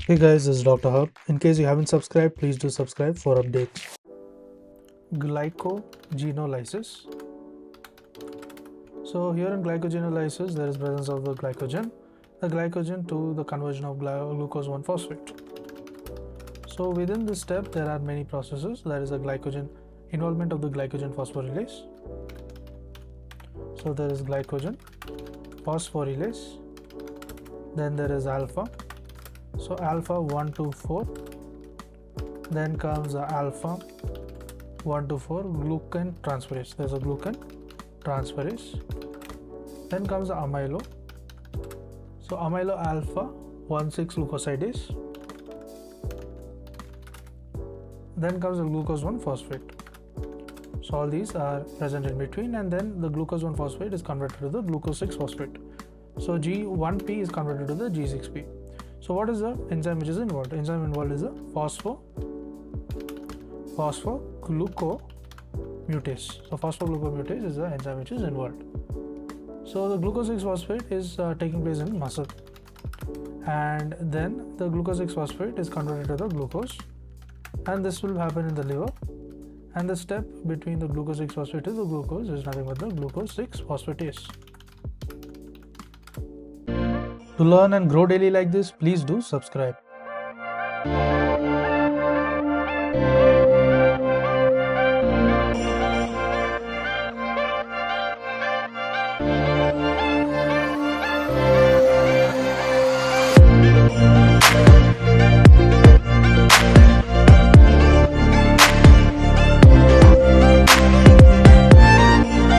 Hey guys, this is Dr. Hub. In case you haven't subscribed, please do subscribe for updates. Glycogenolysis. So here in glycogenolysis, there is presence of the glycogen to the conversion of glucose 1-phosphate. So within this step, there are many processes. There is a glycogen involvement of the glycogen phosphorylase. So there is glycogen phosphorylase. Then there is alpha. So alpha 1 to 4. Then comes alpha 1 to 4 glucan transferase. There's a glucan transferase. Then comes the amylo. So amylo alpha 1,6-glucosidase. Then comes the glucose 1-phosphate. So all these are present in between, and then the glucose 1-phosphate is converted to the glucose 6-phosphate. So G1P is converted to the G6P. So what is the enzyme which is involved? Enzyme involved is a phosphoglucomutase. So phosphoglucomutase is the enzyme which is involved. So the glucose 6-phosphate is taking place in muscle, and then the glucose 6-phosphate is converted to the glucose, and this will happen in the liver. And the step between the glucose 6-phosphate to the glucose is nothing but the glucose 6-phosphatase. To learn and grow daily like this, please do subscribe.